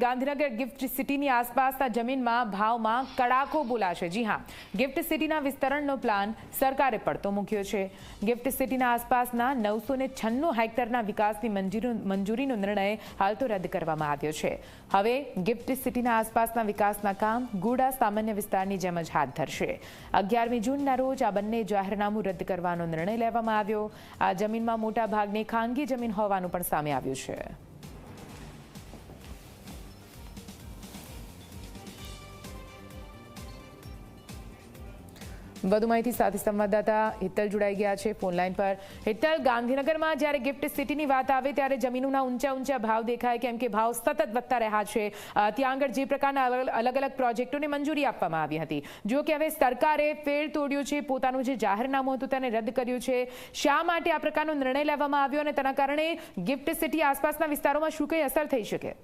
Gandhinagar gift સિટીની આસપાસના જમીનમાં ભાવમાં કડાકો બોલાશે। જી હા, ગિફ્ટ સિટીના વિસ્તરણનો પ્લાન સરકારે પડતો મૂક્યો છે। ગિફ્ટ સિટીના આસપાસના 996 હેક્ટરના વિકાસની મંજૂરીનો નિર્ણય હાલ તો રદ કરવામાં આવ્યો છે। હવે ગિફ્ટ સિટીના આસપાસના વિકાસના કામ ગુડા સામાન્ય વિસ્તારની જેમ જ હાથ ધરશે। 11મી જૂનના રોજ આ બંને જાહેરનામું રદ કરવાનો નિર્ણય લેવામાં આવ્યો। આ જમીનમાં મોટા ભાગની ખાનગી જમીન હોવાનું પણ સામે આવ્યું છે। વધુ માહિતી સાથે સંવાદદાતા હિતલ જોડાઈ ગયા છે ફોન લાઈન પર। હિતલ, ગાંધીનગરમાં જ્યારે ગિફ્ટ સિટીની વાત આવે ત્યારે જમીનોના ઊંચા ભાવ દેખાય, કેમ કે ભાવ સતત વધતા રહ્યા છે। ત્યાં આગળ જે પ્રકારના અલગ અલગ પ્રોજેક્ટોને મંજૂરી આપવામાં આવી હતી, જો કે હવે સરકારે ફેર તોડ્યો છે, પોતાનું જે જાહેરનામું હતું તેને રદ કર્યું છે। શા માટે આ પ્રકારનો નિર્ણય લેવામાં આવ્યો અને તેના કારણે ગિફ્ટ સિટી આસપાસના વિસ્તારોમાં શું કઈ અસર થઈ શકે?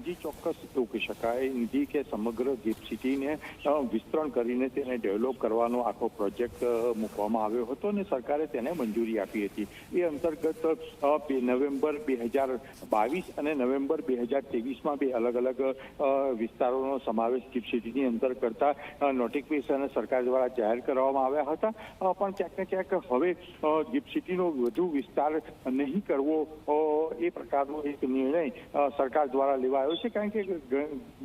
જી, ચોક્કસ એવું કહી શકાય જી કે સમગ્ર ગિફ્ટ સિટીને વિસ્તરણ કરીને તેને ડેવલપ કરવાનો આખો પ્રોજેક્ટ મૂકવામાં આવ્યો હતો અને સરકારે તેને મંજૂરી આપી હતી। એ અંતર્ગત નવેમ્બર 2022 અને નવેમ્બર 2023માં બે અલગ અલગ વિસ્તારોનો સમાવેશ ગિફ્ટ સિટીની અંદર કરતા નોટિફિકેશન સરકાર દ્વારા જાહેર કરવામાં આવ્યા હતા। પણ ક્યાંક ને ક્યાંક હવે ગિફ્ટ સિટીનો વધુ વિસ્તાર નહીં કરવો એ પ્રકારનો એક નિર્ણય સરકાર દ્વારા લેવાયો છે, કારણ કે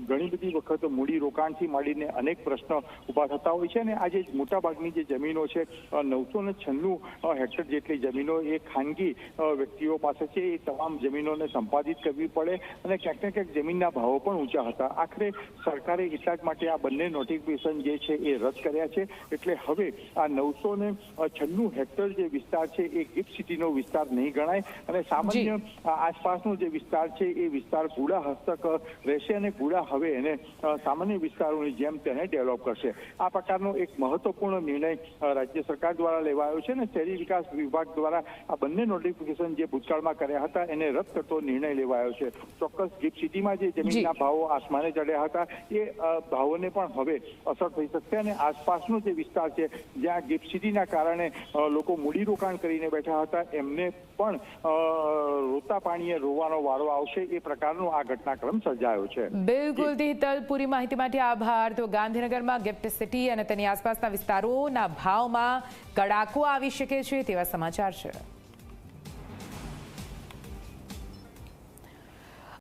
ઘણી બધી વખત મૂડી રોકાણથી માંડીને અનેક પ્રશ્નો ઉભા થતા હોય છે અને આજે મોટાભાગની જે જમીનો છે 996 હેક્ટર જેટલી જમીનો એ ખાનગી વ્યક્તિઓ પાસે છે। એ તમામ જમીનોને સંપાદિત કરવી પડે અને ક્યાંક ને ક્યાંક જમીનના ભાવો પણ ઊંચા હતા। આખરે સરકારે એટલા જ માટે આ બંને નોટિફિકેશન જે છે એ રદ કર્યા છે। એટલે હવે આ 996 હેક્ટર જે વિસ્તાર છે એ ગિફ્ટ સિટીનો વિસ્તાર નહીં ગણાય અને સામાન્ય આસપાસનો જે વિસ્તાર છે એ વિસ્તાર ગુડા હસ્તક રહેશે અને ગુડા હવે એને સામાન્ય વિસ્તારોની જેમ તેને ડેવલપ કરશે। આ પ્રકારનો એક મહત્વપૂર્ણ નિર્ણય રાજ્ય સરકાર દ્વારા લેવાયો છે અને શહેરી વિકાસ વિભાગ દ્વારા આ બંને નોટિફિકેશન જે ભૂતકાળમાં કર્યા હતા એને રદ કરતો નિર્ણય લેવાયો છે। ચોક્કસ ગિફ્ટ સિટીમાં જે જમીનના ભાવો આસમાને ચડ્યા હતા એ ભાવોને પણ હવે અસર થઈ શકશે અને આસપાસનો જે વિસ્તાર છે જ્યાં ગિફ્ટ સિટીના કારણે લોકો મૂડીરોકાણ કરીને બેઠા હતા એમને પણ રોતા પાણીએ રોવાનો વારો આવશે એ પ્રકારનો આ ઘટનાક્રમ સર્જાયો છે। બિલકુલ હિતલ, પૂરી માહિતી માટે આભાર। તો ગાંધીનગરમાં ગિફ્ટ સિટી અને તેની આસપાસના વિસ્તારોના ભાવમાં કડાકો આવી શકે છે તેવા સમાચાર છે।